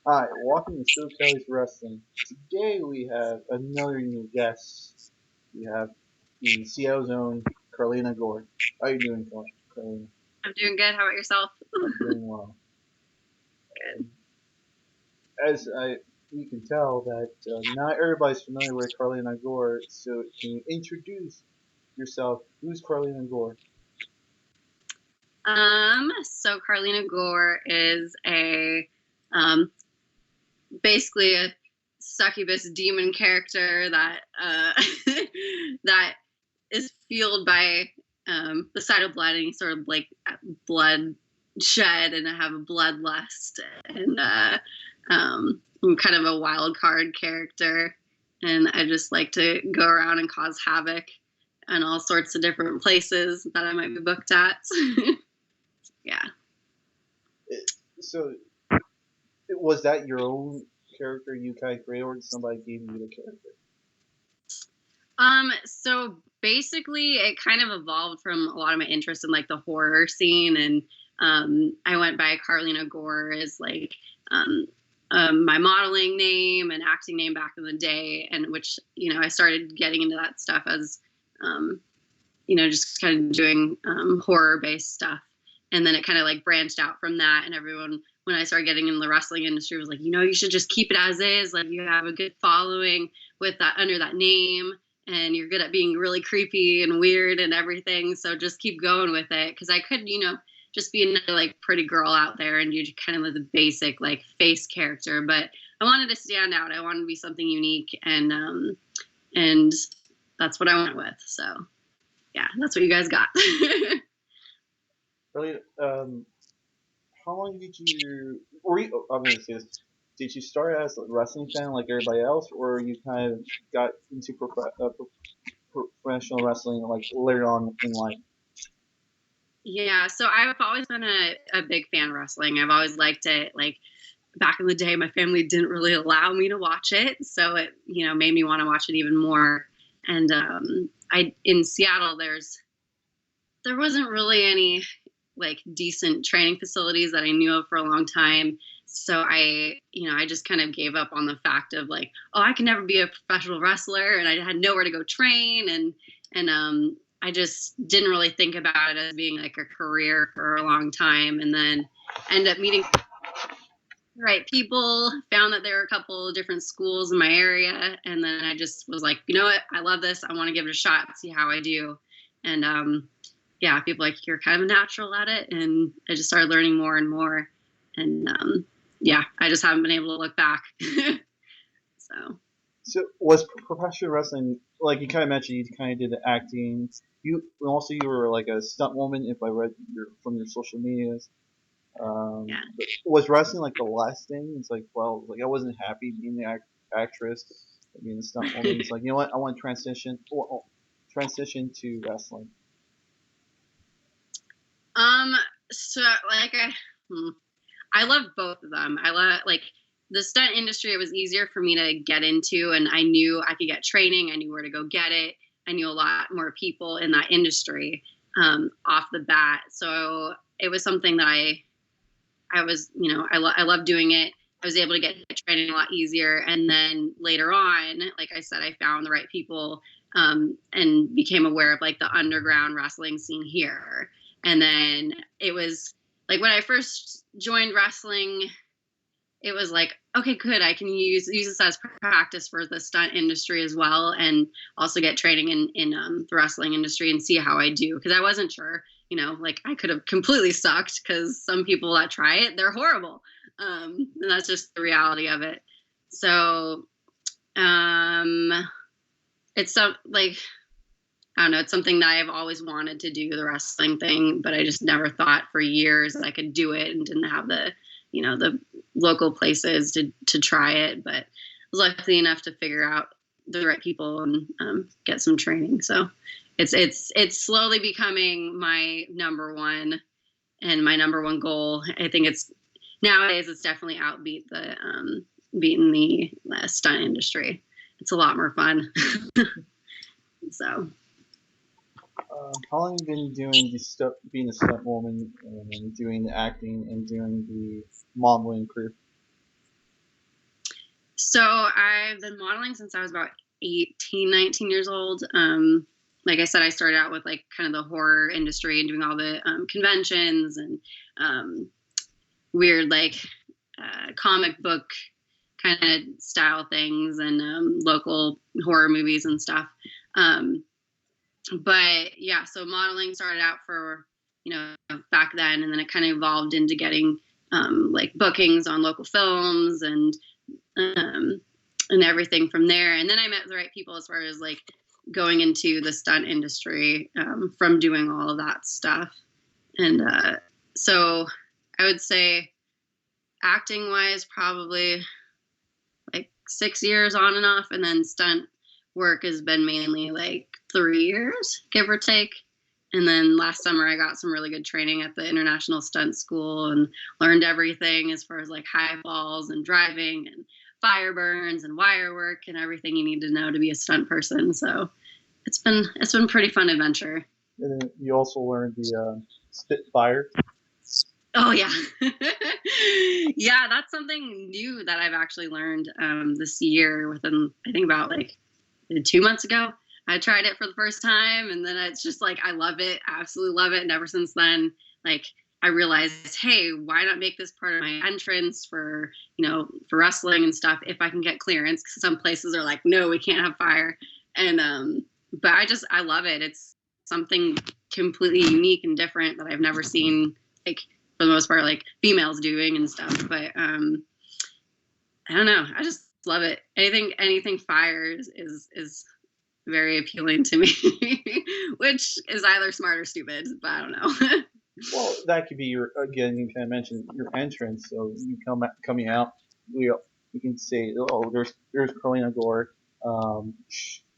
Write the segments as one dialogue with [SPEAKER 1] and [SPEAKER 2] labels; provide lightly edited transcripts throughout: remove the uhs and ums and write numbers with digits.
[SPEAKER 1] Hi, welcome to SoCali's Wrestling. Today we have another new guest. We have the Seattle's own Karleena Gore. How are you doing, Karleena?
[SPEAKER 2] I'm doing good. How about yourself?
[SPEAKER 1] I'm doing well.
[SPEAKER 2] Good.
[SPEAKER 1] As you can tell that not everybody's familiar with Karleena Gore, so can you introduce yourself? Who's Karleena Gore?
[SPEAKER 2] So Karleena Gore is a basically a succubus demon character that that is fueled by the sight of blood, and he's sort of like blood shed and have a bloodlust, and I'm kind of a wild card character, and I just like to go around and cause havoc in all sorts of different places that I might be booked at. Yeah.
[SPEAKER 1] So, was that your own character you kind of created, or did somebody give you the character?
[SPEAKER 2] So basically it kind of evolved from a lot of my interest in like the horror scene, and I went by Karleena Gore as like my modeling name and acting name back in the day, and which, I started getting into that stuff as just kind of doing horror based stuff. And then it kind of like branched out from that, and everyone, when I started getting in the wrestling industry, was like, you should just keep it as is. Like, you have a good following with that under that name, and you're good at being really creepy and weird and everything. So just keep going with it. Cause I could, just be another like pretty girl out there and do kind of like the basic like face character. But I wanted to stand out. I wanted to be something unique, and that's what I went with. So yeah, that's what you guys got.
[SPEAKER 1] Really, how long did you? I'm going to say this. Did you start as a wrestling fan like everybody else, or you kind of got into professional wrestling like later on in life?
[SPEAKER 2] Yeah, so I've always been a big fan of wrestling. I've always liked it. Like back in the day, my family didn't really allow me to watch it, so it made me want to watch it even more. And I in Seattle, there wasn't really any like decent training facilities that I knew of for a long time. So I just kind of gave up on the fact of like, oh, I can never be a professional wrestler, and I had nowhere to go train, and I just didn't really think about it as being like a career for a long time. And then ended up meeting the right people, found that there were a couple of different schools in my area, and then I just was like, you know what, I love this. I want to give it a shot, see how I do. And yeah, people like, you're kind of a natural at it, and I just started learning more and more, and yeah, I just haven't been able to look back.
[SPEAKER 1] So was professional wrestling like you kind of mentioned? You kind of did the acting. You were like a stunt woman, if I read from your social medias.
[SPEAKER 2] Yeah.
[SPEAKER 1] Was wrestling like the last thing? It's like, well, like I wasn't happy being the actress, being the stunt woman. It's like, you know what? I want to transition to wrestling.
[SPEAKER 2] Um. So like I love both of them. I love like the stunt industry. It was easier for me to get into, and I knew I could get training. I knew where to go get it. I knew a lot more people in that industry off the bat. So it was something that I was, I love doing it. I was able to get training a lot easier. And then later on, like I said, I found the right people and became aware of like the underground wrestling scene here. And then it was like when I first joined wrestling, it was like, okay, good. I can use this as practice for the stunt industry as well, and also get training in the wrestling industry and see how I do, because I wasn't sure. Like I could have completely sucked, because some people that try it, they're horrible, and that's just the reality of it. So um, it's like, I don't know. It's something that I've always wanted to do, the wrestling thing, but I just never thought for years I could do it, and didn't have the local places to try it. But I was lucky enough to figure out the right people and get some training. So it's slowly becoming my number one, and my number one goal. I think nowadays it's definitely beating the stunt industry. It's a lot more fun. So.
[SPEAKER 1] How long have you been doing the stuff, being a stunt woman, and doing the acting and doing the modeling career?
[SPEAKER 2] So I've been modeling since I was about 18, 19 years old. Like I said, I started out with like kind of the horror industry and doing all the conventions and um, weird like comic book kind of style things and local horror movies and stuff. Um, but yeah, so modeling started out for, back then, and then it kind of evolved into getting like bookings on local films um, and everything from there. And then I met the right people as far as like going into the stunt industry from doing all of that stuff. And so I would say acting wise, probably like 6 years on and off. And then stunt work has been mainly like 3 years, give or take. And then last summer, I got some really good training at the International Stunt School and learned everything as far as like high falls and driving and fire burns and wire work and everything you need to know to be a stunt person. So it's been pretty fun adventure.
[SPEAKER 1] And then you also learned the Spitfire.
[SPEAKER 2] Oh yeah, yeah. That's something new that I've actually learned this year. Within I think about like 2 months ago, I tried it for the first time, and then it's just like I love it, absolutely love it. And ever since then, like I realized, hey, why not make this part of my entrance for for wrestling and stuff if I can get clearance? Because some places are like, no, we can't have fire, and but I love it. It's something completely unique and different that I've never seen, like for the most part, like females doing and stuff. But I don't know, I just love it. Anything fire is very appealing to me, which is either smart or stupid, but I don't know.
[SPEAKER 1] Well, that could be your, again, you kind of mentioned your entrance. So you coming out, we can say, oh, there's Karleen Gore,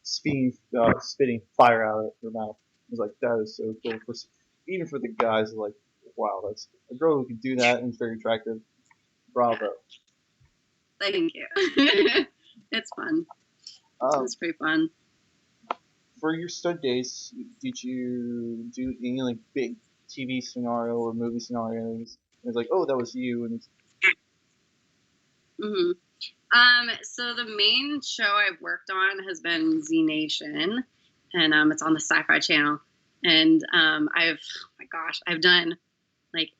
[SPEAKER 1] spitting fire out of her mouth. It's like that is so cool. Even for the guys, like, wow, that's a girl who can do that and is very attractive. Bravo.
[SPEAKER 2] Thank you. It's fun. It's pretty fun.
[SPEAKER 1] For your stunt days, did you do any like big TV scenario or movie scenarios? It's like, oh, that was you, and
[SPEAKER 2] Mm-hmm. So the main show I've worked on has been Z Nation, and it's on the Syfy channel. And I've done like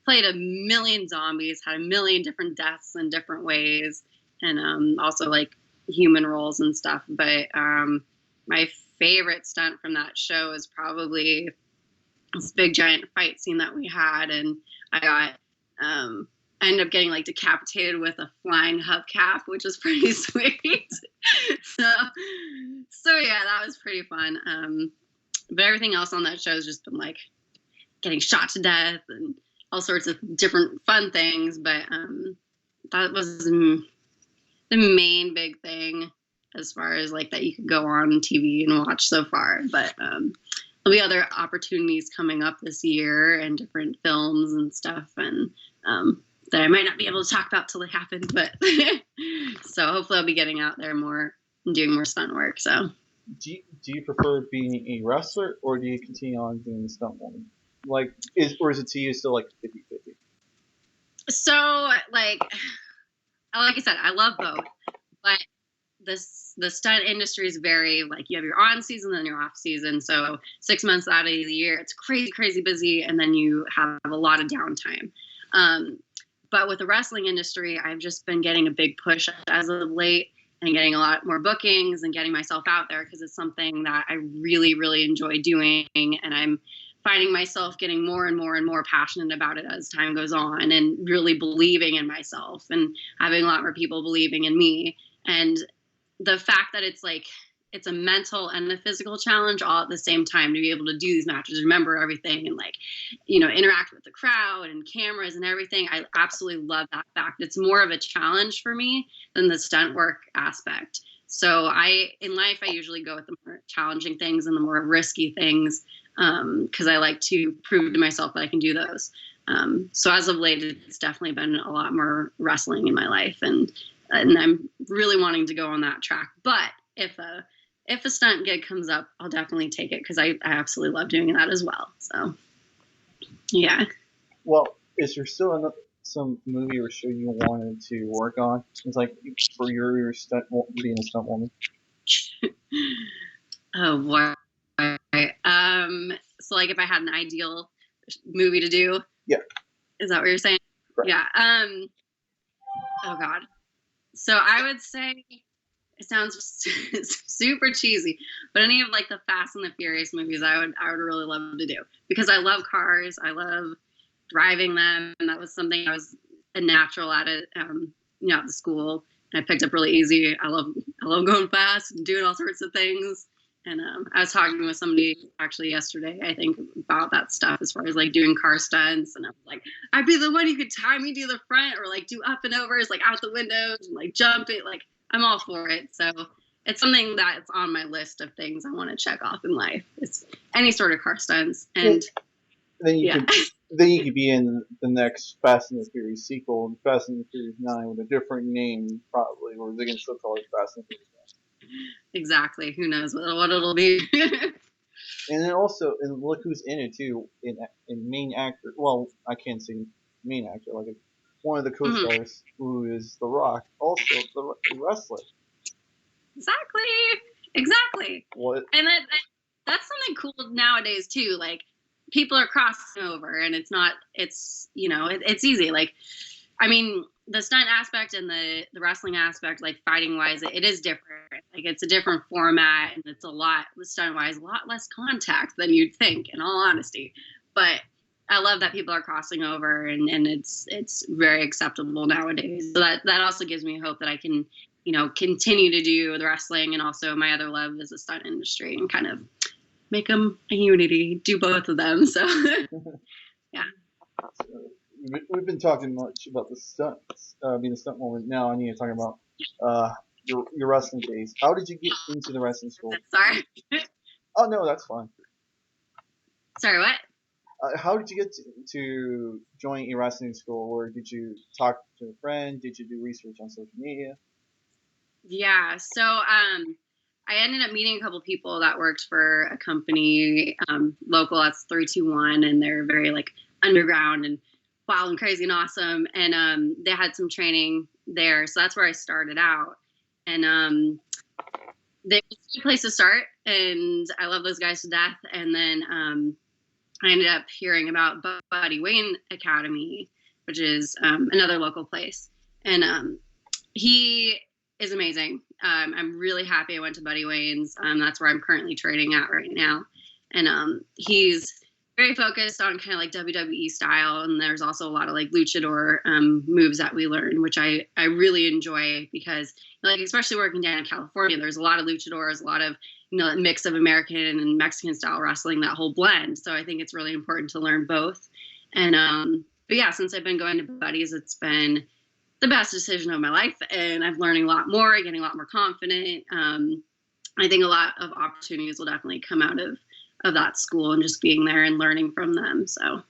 [SPEAKER 2] played a million zombies, had a million different deaths in different ways, and also like human roles and stuff. But my favorite stunt from that show is probably this big giant fight scene that we had, and I ended up getting like decapitated with a flying hubcap, which was pretty sweet. so yeah, that was pretty fun. But everything else on that show has just been like getting shot to death and all sorts of different fun things. But that was the main big thing as far as like that you could go on TV and watch so far. But there'll be other opportunities coming up this year and different films and stuff, and that I might not be able to talk about till they happen. But so hopefully I'll be getting out there more and doing more stunt work. So
[SPEAKER 1] do you prefer being a wrestler or do you continue on being a stunt woman? Like, is it to you still like 50-50?
[SPEAKER 2] So like I said, I love both, but the stunt industry is very like you have your on season and your off season. So 6 months out of the year, it's crazy busy, and then you have a lot of downtime. But with the wrestling industry, I've just been getting a big push as of late and getting a lot more bookings and getting myself out there because it's something that I really, really enjoy doing. And I'm finding myself getting more and more and more passionate about it as time goes on, and really believing in myself and having a lot more people believing in me. And the fact that it's like it's a mental and a physical challenge all at the same time to be able to do these matches, remember everything, and like interact with the crowd and cameras and everything. I absolutely love that fact. It's more of a challenge for me than the stunt work aspect. So in life I usually go with the more challenging things and the more risky things because I like to prove to myself that I can do those. So as of late, it's definitely been a lot more wrestling in my life, and I'm really wanting to go on that track. But if a stunt gig comes up, I'll definitely take it because I absolutely love doing that as well. So, yeah.
[SPEAKER 1] Well, is there still some movie or show you wanted to work on? It's like for your stunt being a stunt woman.
[SPEAKER 2] Oh boy. So like if I had an ideal movie to do,
[SPEAKER 1] Yeah.
[SPEAKER 2] is that what you're saying?
[SPEAKER 1] Correct.
[SPEAKER 2] Yeah. Oh God. So I would say it sounds super cheesy, but any of like the Fast and the Furious movies, I would really love to do because I love cars. I love driving them, and that was something I was a natural at it. At the school, and I picked up really easy. I love going fast and doing all sorts of things. And I was talking with somebody actually yesterday, I think, about that stuff as far as like doing car stunts. And I was like, I'd be the one who could tie me to the front or like do up and overs, like out the windows and like jump it. Like I'm all for it. So it's something that's on my list of things I want to check off in life. It's any sort of car stunts. And
[SPEAKER 1] then you could be in the next Fast and the Furious sequel, Fast and the Furious 9, with a different name probably, or they can still call it Fast and the Furious 9.
[SPEAKER 2] Exactly. Who knows what it'll be.
[SPEAKER 1] And then also, and look who's in it too, in main actor. Well, I can't say main actor, like one of the co-stars, who is The Rock, also the wrestler.
[SPEAKER 2] Exactly.
[SPEAKER 1] What?
[SPEAKER 2] And that's something cool nowadays too. Like people are crossing over, and it's easy. Like, I mean, the stunt aspect and the wrestling aspect, like fighting wise, it is different. Like it's a different format, and it's stunt wise, a lot less contact than you'd think, in all honesty. But I love that people are crossing over, and it's very acceptable nowadays. So that also gives me hope that I can, continue to do the wrestling, and also my other love is the stunt industry, and kind of make them a unity, do both of them. So yeah.
[SPEAKER 1] We've been talking much about the stunts, being a stunt woman. Now I need to talk about your wrestling days. How did you get into the wrestling school?
[SPEAKER 2] Sorry.
[SPEAKER 1] Oh no, that's fine.
[SPEAKER 2] Sorry, what?
[SPEAKER 1] How did you get to join a wrestling school, or did you talk to a friend? Did you do research on social media?
[SPEAKER 2] Yeah, so I ended up meeting a couple people that worked for a company local. That's 321, and they're very like underground and wild and crazy and awesome. And they had some training there, so that's where I started out. And they was a good place to start, and I love those guys to death. And then I ended up hearing about Buddy Wayne Academy, which is another local place, and he is amazing. I'm really happy I went to Buddy Wayne's. That's where I'm currently training at right now. And he's very focused on kind of like WWE style. And there's also a lot of like luchador moves that we learn, which I really enjoy because, like, especially working down in California, there's a lot of luchadors, a lot of, a mix of American and Mexican style wrestling, that whole blend. So I think it's really important to learn both. And but yeah, since I've been going to Buddy's, it's been the best decision of my life, and I'm learning a lot more, getting a lot more confident. I think a lot of opportunities will definitely come out of that school and just being there and learning from them. So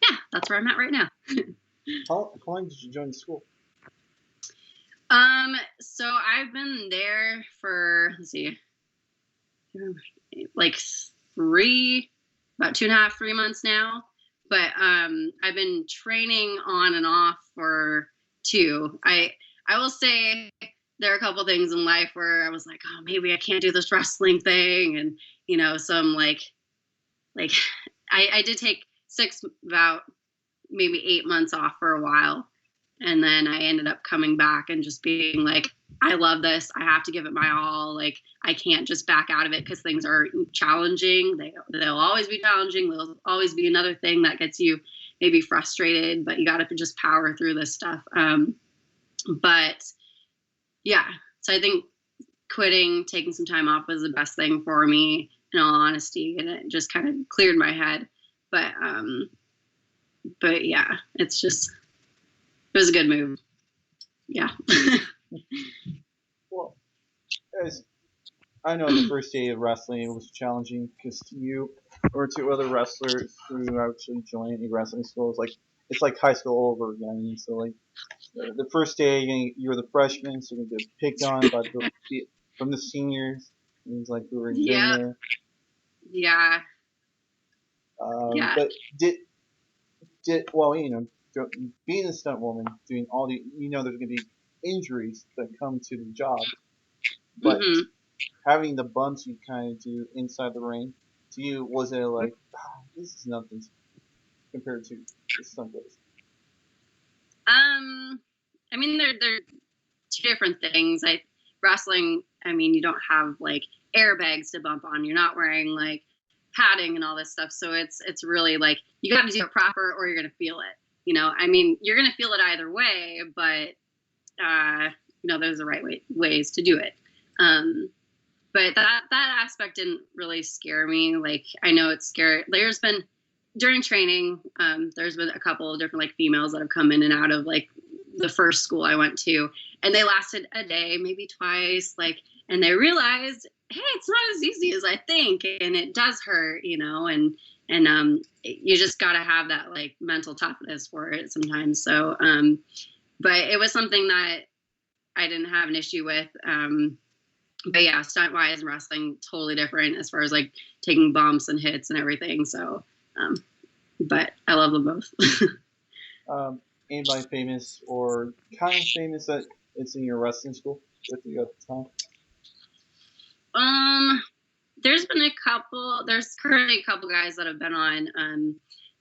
[SPEAKER 2] yeah, that's where I'm at right now.
[SPEAKER 1] How long did you join the school?
[SPEAKER 2] So I've been there for, let's see, like about 2.5, 3 months now. But I've been training on and off for 2. I will say there are a couple things in life where I was like, oh, maybe I can't do this wrestling thing. And, some like I did take about maybe 8 months off for a while. And then I ended up coming back and just being like, I love this. I have to give it my all. Like, I can't just back out of it because things are challenging. They'll always be challenging. There'll always be another thing that gets you maybe frustrated, but you got to just power through this stuff. But yeah, so I think taking some time off was the best thing for me, in all honesty, and it just kind of cleared my head. But yeah, it was a good move. Yeah.
[SPEAKER 1] Well, as I know, the first day of wrestling was challenging because you or 2 other wrestlers who actually joined a wrestling school, it's like high school all over again. So like the first day you're the freshmen, so you get picked on by from the seniors. It was like we were in there.
[SPEAKER 2] Yeah.
[SPEAKER 1] But did being a stunt woman, doing all the, there's going to be injuries that come to the job, but
[SPEAKER 2] Mm-hmm.
[SPEAKER 1] having the bumps you kind of do inside the ring, to you, was it like, this is nothing compared to the stunt race?
[SPEAKER 2] I mean, they're two different things. Wrestling, I mean, you don't have like airbags to bump on. You're not wearing like padding and all this stuff. So it's really like you got to do it proper or you're gonna feel it. I mean, you're gonna feel it either way, but there's the right ways to do it. But that aspect didn't really scare me. Like, I know it's scary. There's been during training, there's been a couple of different like females that have come in and out of like the first school I went to, and they lasted a day, maybe twice, like, and they realized, hey, it's not as easy as I think, and it does hurt, and you just got to have that like mental toughness for it sometimes. So, but it was something that I didn't have an issue with. But yeah, stunt wise and wrestling, totally different as far as like taking bumps and hits and everything. So, but I love them both.
[SPEAKER 1] Anybody famous or kind of famous that it's in your wrestling school with you at the time?
[SPEAKER 2] There's been a couple. There's currently a couple guys that have been on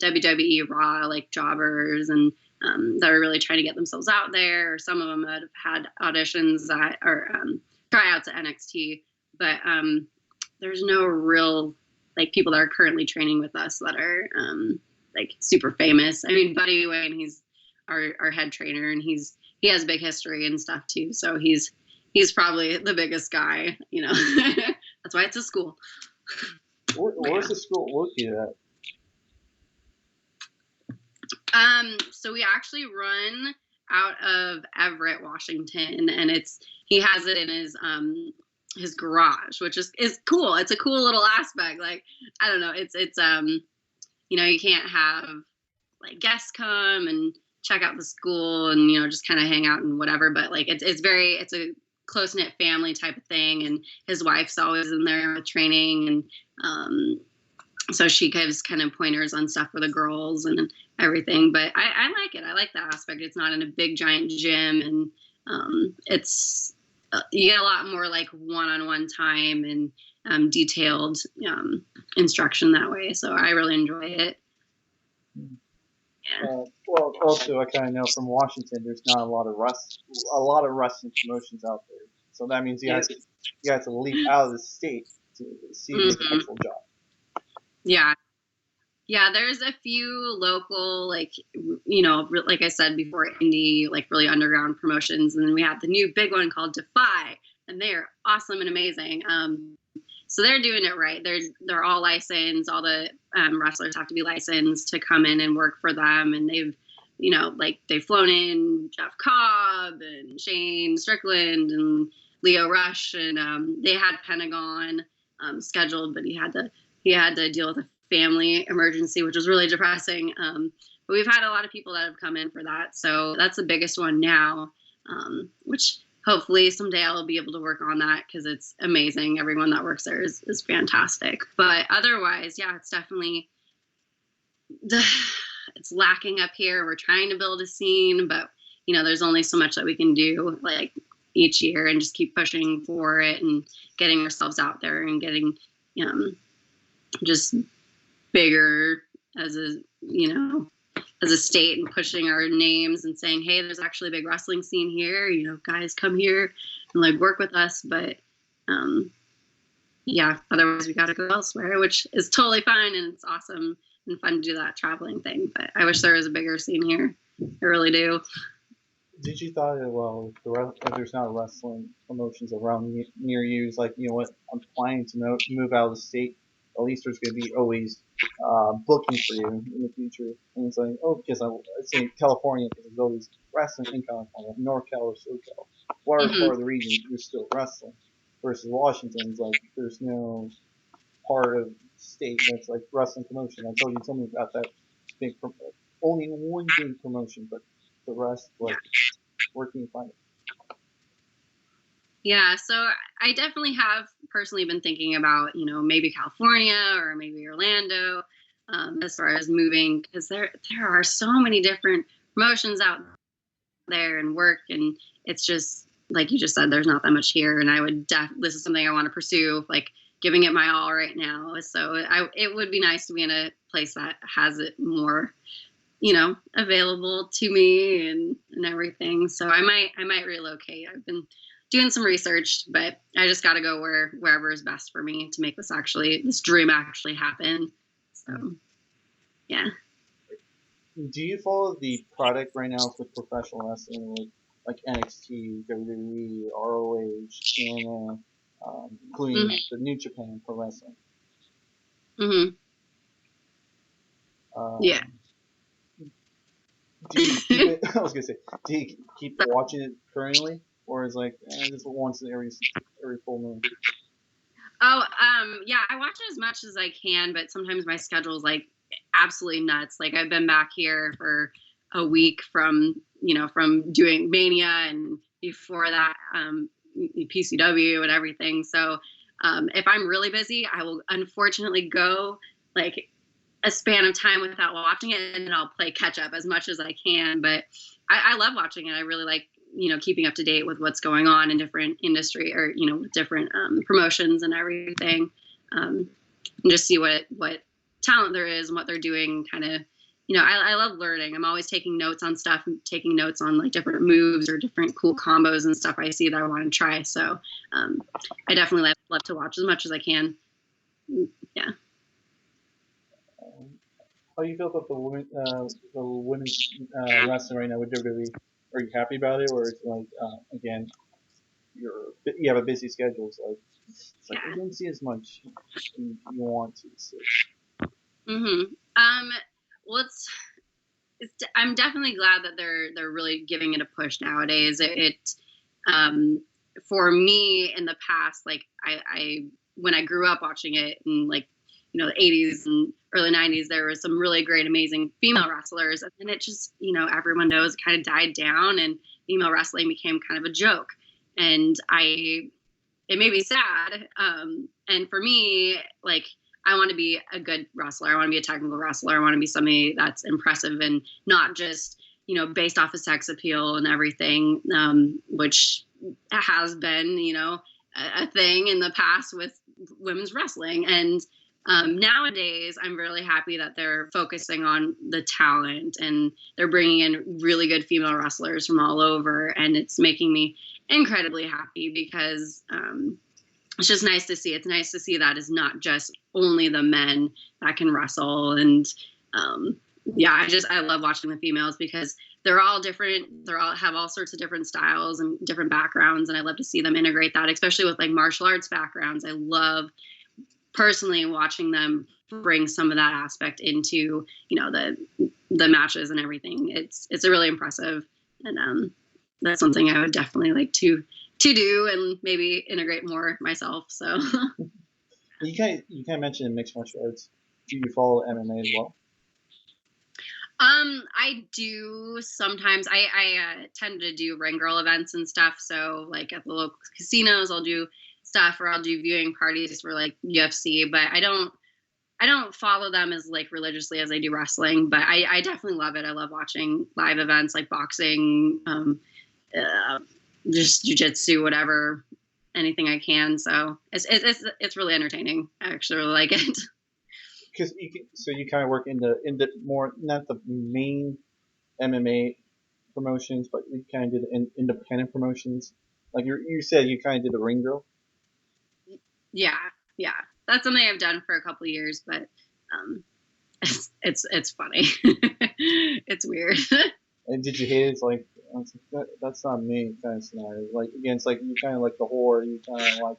[SPEAKER 2] WWE Raw, like jobbers, and that are really trying to get themselves out there. Or some of them that have had auditions that or tryouts at NXT, but there's no real like people that are currently training with us that are like super famous. I mean, Buddy Wayne, he's our head trainer, and he has a big history and stuff too. So he's probably the biggest guy. That's why it's a school.
[SPEAKER 1] Where's the school located
[SPEAKER 2] at? So we actually run out of Everett, Washington, and he has it in his garage, which is cool. It's a cool little aspect. Like, I don't know, it's you can't have like guests come and check out the school and just kind of hang out and whatever, but like it's a close-knit family type of thing, and his wife's always in there with training, and so she gives kind of pointers on stuff for the girls and everything. But I like it. I like that aspect. It's not in a big giant gym, and it's you get a lot more like one-on-one time and detailed instruction that way. So I really enjoy it.
[SPEAKER 1] Yeah. Well, also I kind of know from Washington, there's not a lot of wrestling promotions out there. So that means you have to leave out of the state to see the actual job.
[SPEAKER 2] Yeah. Yeah, there's a few local, like, like I said before, indie, like really underground promotions. And then we have the new big one called Syfy, and they are awesome and amazing. So they're doing it right. They're all licensed. All the wrestlers have to be licensed to come in and work for them. And they've flown in Jeff Cobb and Shane Strickland and Leo Rush, and they had Pentagon scheduled, but he had to deal with a family emergency, which was really depressing. But we've had a lot of people that have come in for that. So that's the biggest one now, which hopefully someday I'll be able to work on that because it's amazing. Everyone that works there is fantastic. But otherwise, yeah, it's definitely it's lacking up here. We're trying to build a scene, but there's only so much that we can do like each year, and just keep pushing for it and getting ourselves out there and getting just bigger as a state, and pushing our names and saying, hey, there's actually a big wrestling scene here, guys, come here and like work with us. But yeah, otherwise we got to go elsewhere, which is totally fine, and it's awesome and fun to do that traveling thing. But I wish there was a bigger scene here. I really do.
[SPEAKER 1] Did you thought, if there's not wrestling promotions around near you, it's like, what, I'm planning to move out of the state, at least there's going to be always booking for you in the future. And it's like, because it's in California, because there's always wrestling in California, NorCal or SoCal. Whatever part of the region, there's still wrestling. Versus Washington, it's like there's no part of the state that's like wrestling promotion. I told me about that big, only one big promotion, but the rest, like, where can you find it?
[SPEAKER 2] Yeah, so I definitely have personally been thinking about, maybe California or maybe Orlando, as far as moving, because there are so many different promotions out there and work, and it's just like you just said, there's not that much here, and I would this is something I want to pursue, like giving it my all right now. So it would be nice to be in a place that has it more, available to me and everything. So I might relocate. I've been doing some research, but I just got to go wherever is best for me to make this dream actually happen. So, yeah.
[SPEAKER 1] Do you follow the product right now with professional wrestling, like NXT, WWE, ROH, TNA, including the New Japan Pro Wrestling?
[SPEAKER 2] Mm-hmm. Yeah.
[SPEAKER 1] Do you keep it? I was gonna say, do you keep watching it currently, or is like just once in every full moon?
[SPEAKER 2] Oh, yeah, I watch it as much as I can, but sometimes my schedule is like absolutely nuts. Like I've been back here for a week from doing Mania, and before that, PCW and everything. So, if I'm really busy, I will unfortunately go like a span of time without watching it, and then I'll play catch up as much as I can. But I love watching it. I really like, keeping up to date with what's going on in different industry or, different promotions and everything. And just see what talent there is and what they're doing. Kind of, I love learning. I'm always taking notes on stuff, taking notes on like different moves or different cool combos and stuff I see that I want to try. So I definitely love to watch as much as I can. Yeah.
[SPEAKER 1] How do you feel about the women's wrestling right now with WWE? Are you happy about it, or it's like again, you have a busy schedule, so it's like I didn't see as much as you want to see.
[SPEAKER 2] Mm-hmm. Well, I'm definitely glad that they're really giving it a push nowadays. For me in the past, like I when I grew up watching it in like the 80s and early 90s, there was some really great, amazing female wrestlers, and then it just everyone knows it kind of died down, and female wrestling became kind of a joke, and it made me sad. And for me, like, I want to be a good wrestler. I want to be a technical wrestler. I want to be somebody that's impressive and not just, based off of sex appeal and everything, which has been, a thing in the past with women's wrestling. And nowadays, I'm really happy that they're focusing on the talent, and they're bringing in really good female wrestlers from all over. And it's making me incredibly happy because it's just nice to see. It's nice to see that it's not just only the men that can wrestle. And yeah, I love watching the females because they're all different. Have all sorts of different styles and different backgrounds. And I love to see them integrate that, especially with like martial arts backgrounds. I love personally watching them bring some of that aspect into, the matches and everything. It's really impressive. And that's something I would definitely like to do and maybe integrate more myself. So
[SPEAKER 1] you kind of mentioned mixed martial arts. Do you follow MMA as well?
[SPEAKER 2] I do sometimes. I tend to do ring girl events and stuff. So like at the local casinos, I'll do stuff, or I'll do viewing parties for like UFC. But I don't follow them as like religiously as I do wrestling. But I definitely love it. I love watching live events like boxing, just jujitsu, whatever, anything I can. So it's really entertaining. I actually really like it.
[SPEAKER 1] Because you kind of work in the more, not the main MMA promotions, but you kind of did independent promotions. Like you said, you kind of did the ring girl.
[SPEAKER 2] Yeah, that's something I've done for a couple of years, but it's funny. It's weird.
[SPEAKER 1] And did you hate it? It's like that's not me kind of scenario. Like again, it's like you kind of like the whore. You kind of like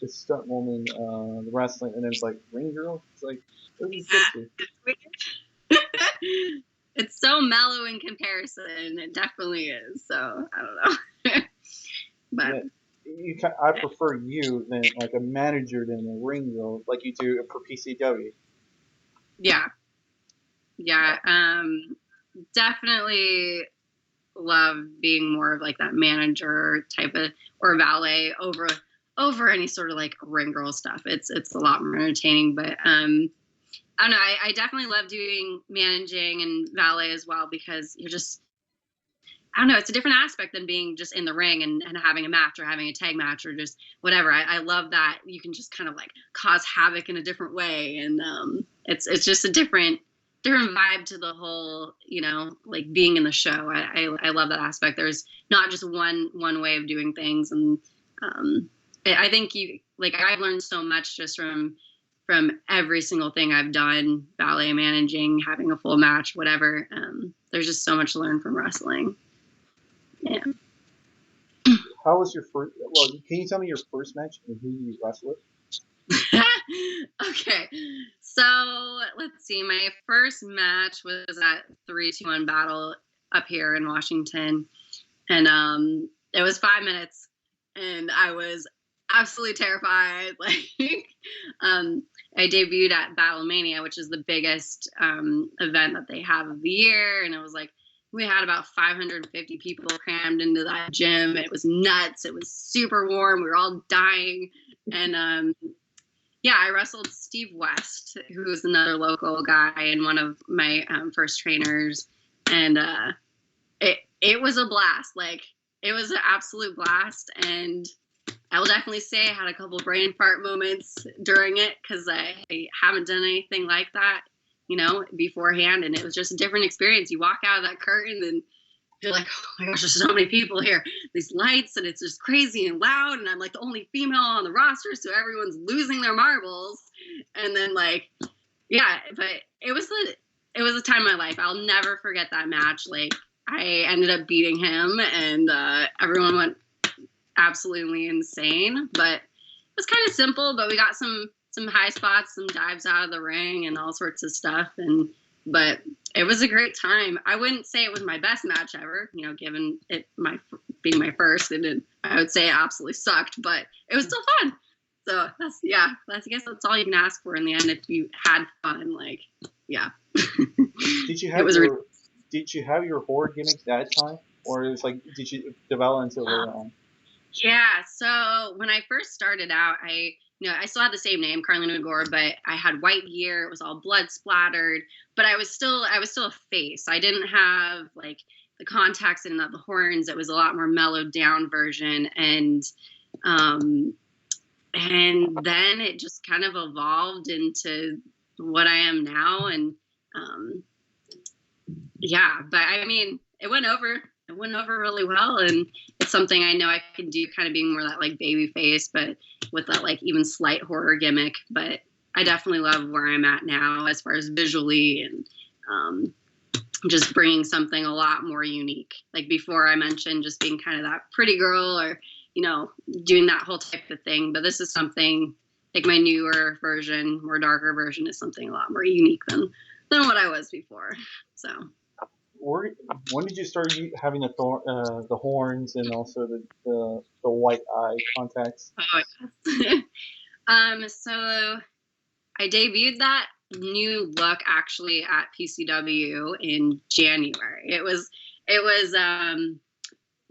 [SPEAKER 1] the stunt woman, the wrestling, and then it's like ring girl. It's like
[SPEAKER 2] it's so mellow in comparison. It definitely is. So I don't know. But
[SPEAKER 1] yeah, I prefer you than like a manager than a ring girl, like you do for PCW.
[SPEAKER 2] Yeah. Definitely love being more of like that manager type of, or valet over any sort of like ring girl stuff. It's a lot more entertaining, but I don't know. I definitely love doing managing and valet as well, because you're just I don't know, it's a different aspect than being just in the ring and having a match or having a tag match or just whatever. I love that you can just kind of like cause havoc in a different way. And it's just a different vibe to the whole, like being in the show. I love that aspect. There's not just one way of doing things. And I think I've learned so much just from every single thing I've done, ballet, managing, having a full match, whatever. There's just so much to learn from wrestling. Yeah.
[SPEAKER 1] How was your first? Well, can you tell me your first match and who you wrestled with?
[SPEAKER 2] Okay. So let's see. My first match was at 3-2-1 Battle up here in Washington, and it was 5 minutes, and I was absolutely terrified. I debuted at Battle Mania, which is the biggest event that they have of the year, and it was like we had about 550 people crammed into that gym. It was nuts. It was super warm. We were all dying. And I wrestled Steve West, who was another local guy and one of my first trainers. And it was a blast. Like, it was an absolute blast. And I will definitely say I had a couple brain fart moments during it because I haven't done anything like that, beforehand. And it was just a different experience. You walk out of that curtain and you're like, oh my gosh, there's so many people here. These lights, and it's just crazy and loud. And I'm like the only female on the roster, so everyone's losing their marbles. And then but it was a time of my life. I'll never forget that match. Like, I ended up beating him, and everyone went absolutely insane. But it was kind of simple. But we got some high spots, some dives out of the ring, and all sorts of stuff. But it was a great time. I wouldn't say it was my best match ever, given it being my first, and I would say it absolutely sucked, but it was still fun. So I guess that's all you can ask for in the end if you had fun.
[SPEAKER 1] Did you have your horror gimmick that time, or it was like did you develop until later on?
[SPEAKER 2] Yeah. So when I first started out, I still had the same name, Karleen Gore, but I had white gear. It was all blood splattered, but I was still a face. I didn't have like the contacts and the horns. It was a lot more mellowed down version. And then it just kind of evolved into what I am now. And but I mean, it went over really well, and it's something I know I can do, kind of being more that like baby face, but with that like even slight horror gimmick. But I definitely love where I'm at now as far as visually and just bringing something a lot more unique. Like before I mentioned just being kind of that pretty girl or, doing that whole type of thing. But this is something like my newer version, more darker version is something a lot more unique than what I was before. So.
[SPEAKER 1] When did you start having the horns and also the white eye contacts?
[SPEAKER 2] Oh, yes. So I debuted that new look actually at PCW in January. It was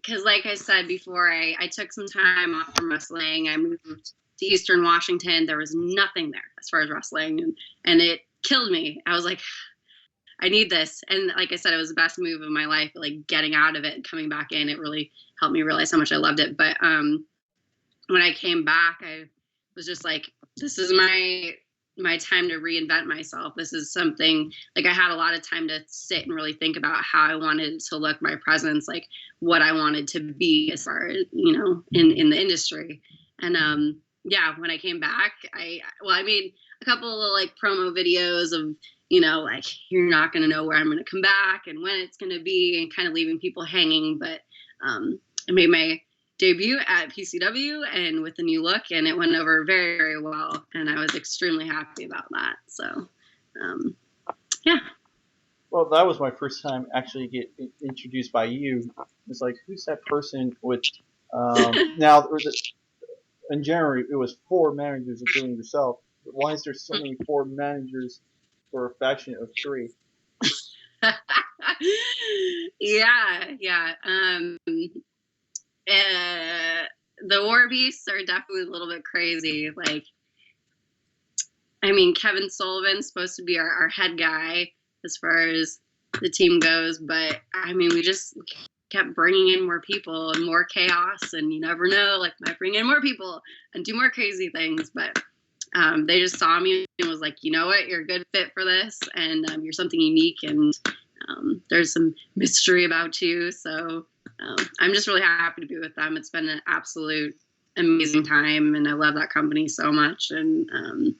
[SPEAKER 2] because like I said before, I took some time off from wrestling. I moved to Eastern Washington. There was nothing there as far as wrestling, and it killed me. I was like, I need this. And like I said, it was the best move of my life. Like getting out of it and coming back in, it really helped me realize how much I loved it. But when I came back, I was just like, this is my time to reinvent myself. This is something like I had a lot of time to sit and really think about how I wanted to look, my presence, like what I wanted to be as far as, in the industry. And when I came back, I made a couple of like promo videos of, like you're not going to know where I'm going to come back and when it's going to be, and kind of leaving people hanging. But I made my debut at PCW and with a new look, and it went over very, very well. And I was extremely happy about that. So,
[SPEAKER 1] Well, that was my first time actually get introduced by you. It's like, who's that person with, now, in January, it was 4 managers, including yourself. Why is there so many 4 managers for a faction of 3?
[SPEAKER 2] Yeah. The Warbeasts are definitely a little bit crazy. Like, I mean, Kevin Sullivan's supposed to be our head guy as far as the team goes, but I mean, we just kept bringing in more people and more chaos, and you never know, like, might bring in more people and do more crazy things. But they just saw me and was like, you know what, you're a good fit for this, and you're something unique, and there's some mystery about you. So I'm just really happy to be with them. It's been an absolute amazing time, and I love that company so much. And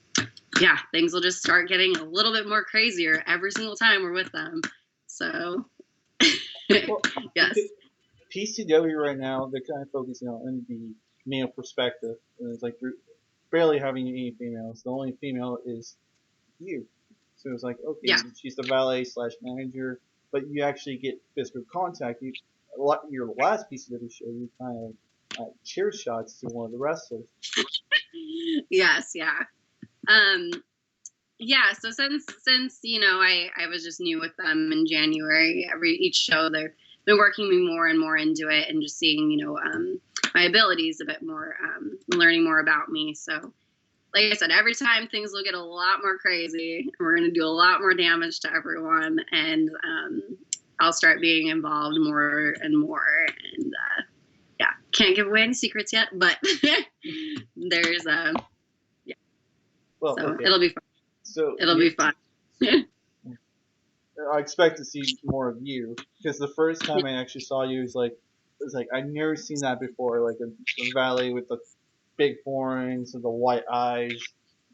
[SPEAKER 2] yeah, things will just start getting a little bit more crazier every single time we're with them. So
[SPEAKER 1] Well,
[SPEAKER 2] yes.
[SPEAKER 1] PCW right now, they're kind of focusing on the male perspective. And it's like you're barely having any females. The only female is you. So it's like, okay,
[SPEAKER 2] Yeah.
[SPEAKER 1] she's the valet slash manager, but you actually get physical contact. Your last PCW show, you kind of cheer shots to one of the wrestlers.
[SPEAKER 2] Yes, yeah. Yeah, so since you know, I was just new with them in January. Each show they've been working me more and more into it, and just seeing, you know, my abilities a bit more, learning more about me. So like I said, every time things will get a lot more crazy. We're going to do a lot more damage to everyone, and I'll start being involved more and more. And yeah, can't give away any secrets yet, but there's yeah.
[SPEAKER 1] Well,
[SPEAKER 2] So
[SPEAKER 1] okay.
[SPEAKER 2] it'll be fun.
[SPEAKER 1] So
[SPEAKER 2] It'll be fun.
[SPEAKER 1] I expect to see more of you, because the first time I actually saw you was like I've never seen that before, like a valet with the big horns and the white eyes.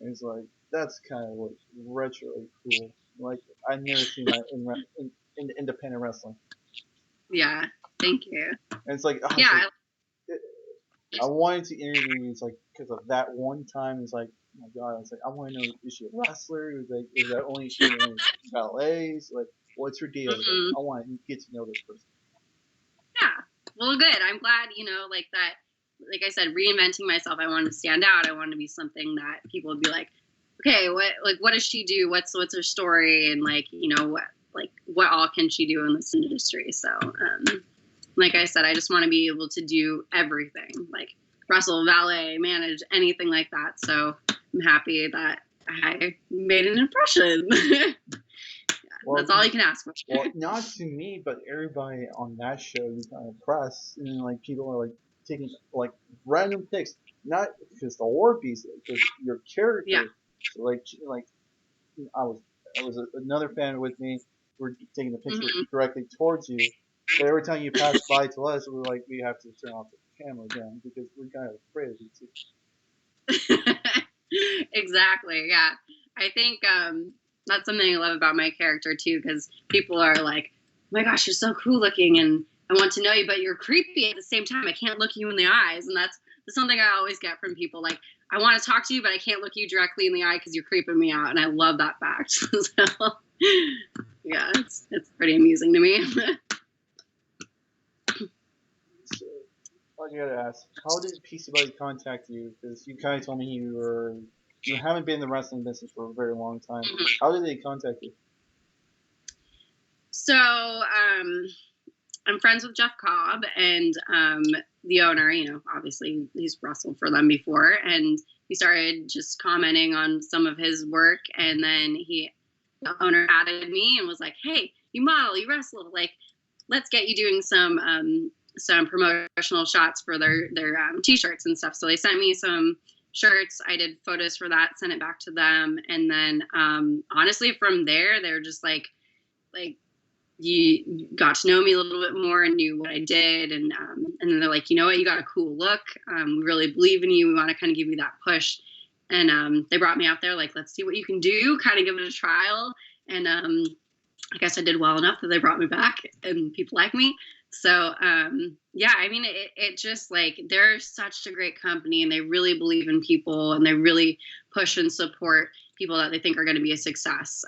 [SPEAKER 1] And it's like, that's kind of like retro cool. Like, I've never seen that in independent wrestling.
[SPEAKER 2] Yeah, thank you.
[SPEAKER 1] And it's like,
[SPEAKER 2] Yeah,
[SPEAKER 1] I wanted to interview you. It's like, because of that one time. It's like, oh my god! It's like, I want to know, is she a wrestler? Is that only she in ballets? Like, what's her deal? Like, I want to get to know this person.
[SPEAKER 2] Yeah. Well, good. I'm glad, you know, like that. Like I said, reinventing myself. I wanted to stand out. I wanted to be something that people would be like, okay, what does she do? What's her story? And like, you know, what all can she do in this industry? So, like I said, I just want to be able to do everything, like wrestle, valet, manage, anything like that. So I'm happy that I made an impression. Well, that's all you can ask for.
[SPEAKER 1] Well, not to me, but everybody on that show, you kind of press, and like people are like taking like random pics, not because the Warbeast, because your character.
[SPEAKER 2] Yeah.
[SPEAKER 1] So like I was another fan with me. We're taking the picture directly towards you. But every time you pass by to us, we're like, we have to turn off the camera again because we're kind of afraid of you
[SPEAKER 2] too. Exactly. Yeah. I think that's something I love about my character too, because people are like, oh my gosh, you're so cool looking, and I want to know you, but you're creepy at the same time. I can't look you in the eyes. And that's something I always get from people. Like, I want to talk to you, but I can't look you directly in the eye because you're creeping me out. And I love that fact. So, yeah, it's pretty amusing to me.
[SPEAKER 1] So, I gotta ask, how did PCW contact you? Because you kind of told me you haven't been in the wrestling business for a very long time. How did they contact you?
[SPEAKER 2] So, I'm friends with Jeff Cobb, and the owner, you know, obviously he's wrestled for them before, and he started just commenting on some of his work, and then the owner added me and was like, hey, you model, you wrestle, like, let's get you doing some promotional shots for their t-shirts and stuff. So they sent me some shirts. I did photos for that, sent it back to them, and then honestly from there, they're just like you got to know me a little bit more and knew what I did. And then they're like, you know what, you got a cool look. We really believe in you. We want to kind of give you that push. And they brought me out there, like, let's see what you can do, kind of give it a trial. And I guess I did well enough that they brought me back and people like me. So, yeah, I mean, it just like, they're such a great company, and they really believe in people, and they really push and support people that they think are going to be a success.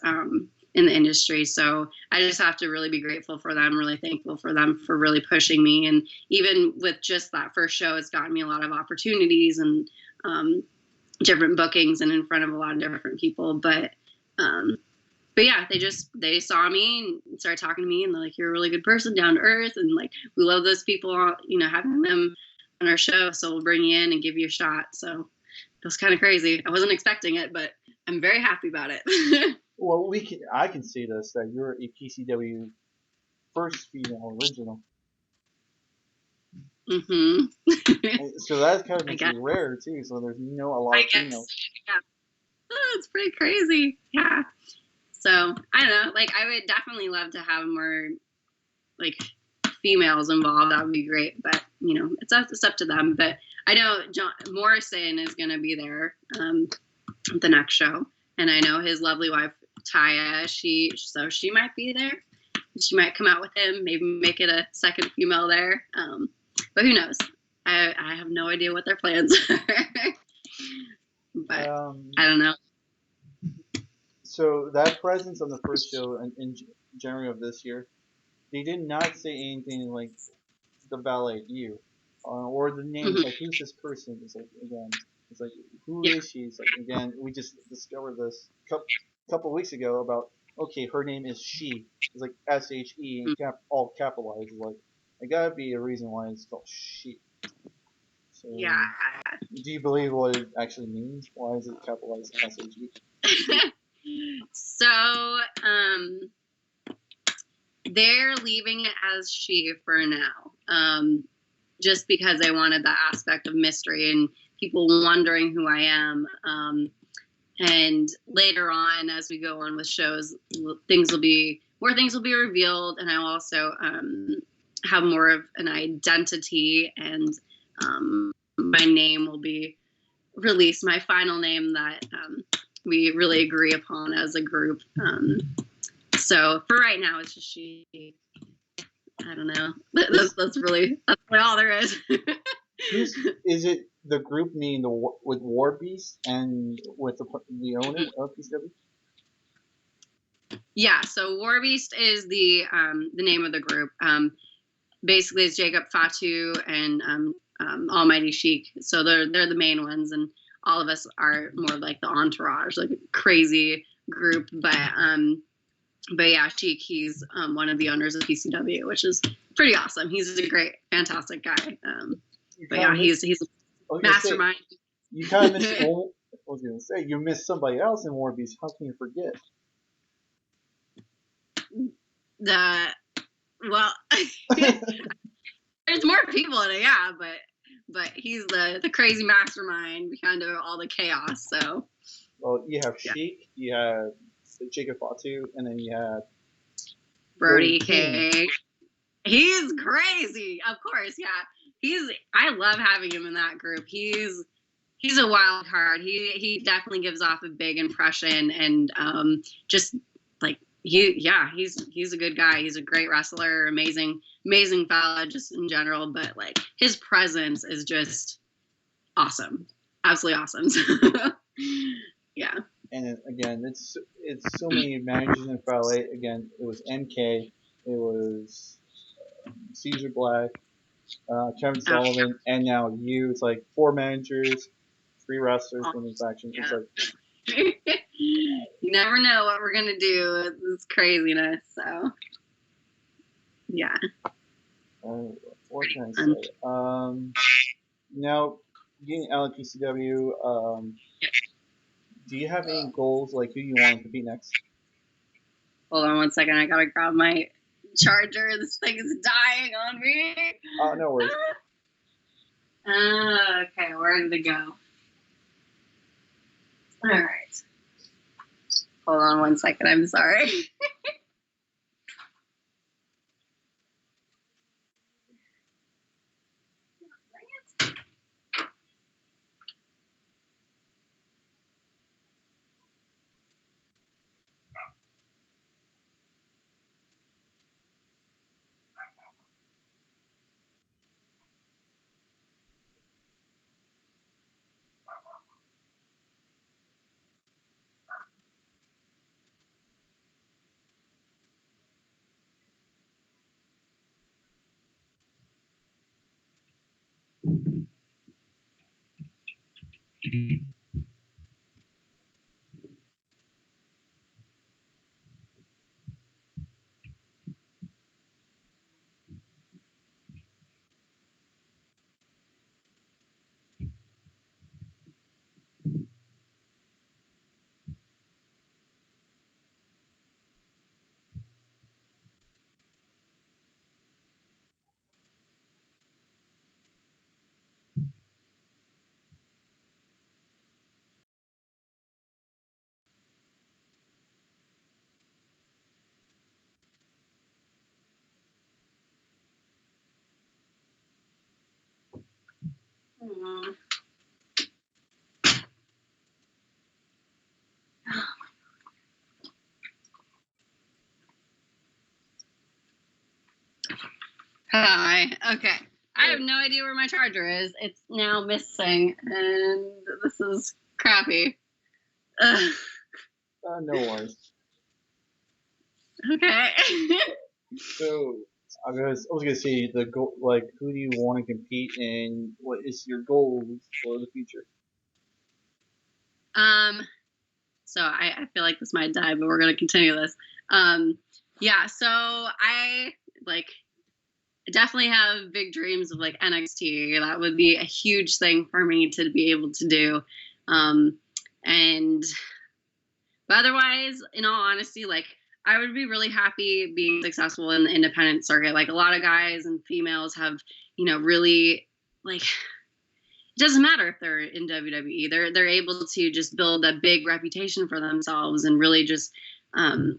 [SPEAKER 2] In the industry. So I just have to really be grateful for them, really thankful for them for really pushing me. And even with just that first show, it's gotten me a lot of opportunities and different bookings and in front of a lot of different people. But yeah, they saw me and started talking to me, and they're like, you're a really good person, down to earth, and like, we love those people, you know, having them on our show, so we'll bring you in and give you a shot. So it was kind of crazy. I wasn't expecting it, but I'm very happy about it.
[SPEAKER 1] Well, I can see this, that you're a PCW first female original.
[SPEAKER 2] Mm-hmm.
[SPEAKER 1] So that kind of
[SPEAKER 2] I
[SPEAKER 1] makes
[SPEAKER 2] guess.
[SPEAKER 1] it rare too. So there's a lot
[SPEAKER 2] I
[SPEAKER 1] of
[SPEAKER 2] guess.
[SPEAKER 1] females.
[SPEAKER 2] Yeah. Oh, it's pretty crazy. Yeah. So I don't know. Like I would definitely love to have more like females involved. That would be great. But it's up to them. But I know John Morrison is going to be there at the next show, and I know his lovely wife Taya. She might be there. She might come out with him. Maybe make it a second female there. But who knows? I have no idea what their plans are. But I don't know.
[SPEAKER 1] So that presence on the first show in January of this year, they did not say anything like the ballet you, or the names
[SPEAKER 2] Mm-hmm.
[SPEAKER 1] like who's this person? It's like again, it's like who
[SPEAKER 2] Yeah.
[SPEAKER 1] is she? It's like again, we just discovered this couple weeks ago about okay, her name is she. It's like SHE and all capitalized. Like it gotta be a reason why it's called she. So
[SPEAKER 2] Yeah.
[SPEAKER 1] do you believe what it actually means? Why is it capitalized SHE?
[SPEAKER 2] So, they're leaving it as she for now, just because they wanted that aspect of mystery and people wondering who I am. And later on, as we go on with shows, things will be revealed, and I'll also have more of an identity, and my name will be released. My final name that we really agree upon as a group. So for right now, it's just she. I don't know. That's all there is.
[SPEAKER 1] Is it the group meaning with Warbeast and with the owner of PCW?
[SPEAKER 2] Yeah. So Warbeast is the name of the group. Basically, it's Jacob Fatu and Almighty Sheik. So they're the main ones, and all of us are more like the entourage, like a crazy group. But yeah, Sheik, he's one of the owners of PCW, which is pretty awesome. He's a great, fantastic guy. But yeah, he's a mastermind.
[SPEAKER 1] You kind of missed. I was gonna say you missed somebody else in Warbeast. How can you forget?
[SPEAKER 2] Well, there's more people in it, yeah, but he's the crazy mastermind behind all the chaos. So.
[SPEAKER 1] Well, you have
[SPEAKER 2] Yeah.
[SPEAKER 1] Sheik, you have Jacob Fatu, and then you have
[SPEAKER 2] Brody King. He's crazy, of course. Yeah, I love having him in that group. He's a wild card. He definitely gives off a big impression, and just like he's a good guy. He's a great wrestler, amazing fella, just in general. But like his presence is just awesome, absolutely awesome. Yeah.
[SPEAKER 1] And again, it's so many managers in ballet. Again, it was MK, it was Caesar Black, Kevin Sullivan, and now you. It's like 4 managers, 3 wrestlers from the faction.
[SPEAKER 2] Yeah.
[SPEAKER 1] It's like
[SPEAKER 2] you never know what we're gonna do. It's craziness. So yeah.
[SPEAKER 1] What can I say? Now getting out of PCW. Do you have any goals like who you want to compete next?
[SPEAKER 2] Hold on 1 second. I gotta grab my charger. This thing is dying on me.
[SPEAKER 1] No worries.
[SPEAKER 2] Okay, where did it go? All right. Hold on 1 second. I'm sorry. Hi. Okay. I have no idea where my charger is. It's now missing, and this is crappy. Ugh.
[SPEAKER 1] No worries.
[SPEAKER 2] Okay.
[SPEAKER 1] So I was gonna say the goal, like who do you want to compete and what is your goals for the future?
[SPEAKER 2] So I feel like this might die, but we're gonna continue this. Yeah. So I like definitely have big dreams of like NXT. That would be a huge thing for me to be able to do. And but otherwise, in all honesty, like I would be really happy being successful in the independent circuit. Like a lot of guys and females have, really like it doesn't matter if they're in WWE. They're able to just build a big reputation for themselves and really just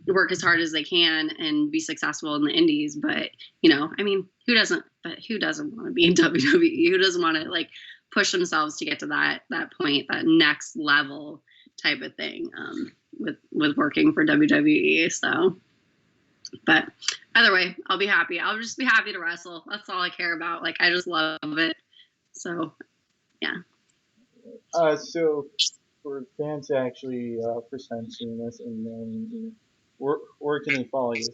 [SPEAKER 2] work as hard as they can and be successful in the indies. But I mean, who doesn't? But who doesn't want to be in WWE? Who doesn't want to like push themselves to get to that point, that next level type of thing with working for WWE? So, but either way, I'll be happy. I'll just be happy to wrestle. That's all I care about. Like I just love it. So yeah.
[SPEAKER 1] So for fans actually first time seeing this, and then where can they follow you?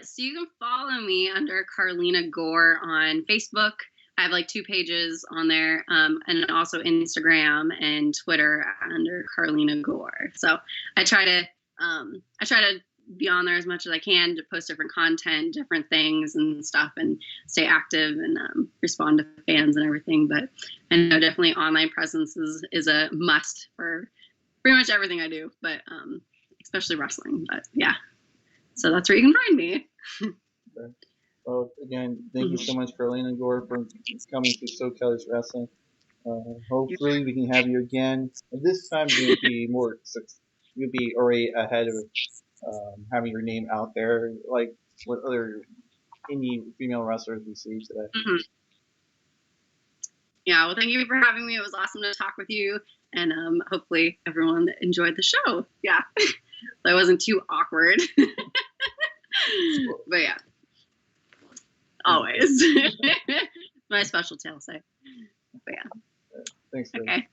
[SPEAKER 2] So you can follow me under Karleena Gore on Facebook. I have like 2 pages on there, and also Instagram and Twitter under Karleena Gore. So I try to be on there as much as I can to post different content, different things and stuff, and stay active and respond to fans and everything. But I know definitely online presence is a must for pretty much everything I do, but especially wrestling. But yeah. So that's where you can find me.
[SPEAKER 1] Okay. Well, again, thank you so much, Karleen Gore, for coming to SoCali's Wrestling. Hopefully, we can have you again. And this time, you'll be you'll be already ahead of having your name out there, like what other indie female wrestlers we see today.
[SPEAKER 2] Mm-hmm. Yeah, well, thank you for having me. It was awesome to talk with you, and hopefully everyone enjoyed the show. Yeah, that wasn't too awkward. But yeah, always my special tail say. But yeah,
[SPEAKER 1] Thanks.
[SPEAKER 2] okay.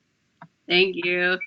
[SPEAKER 2] Thank you.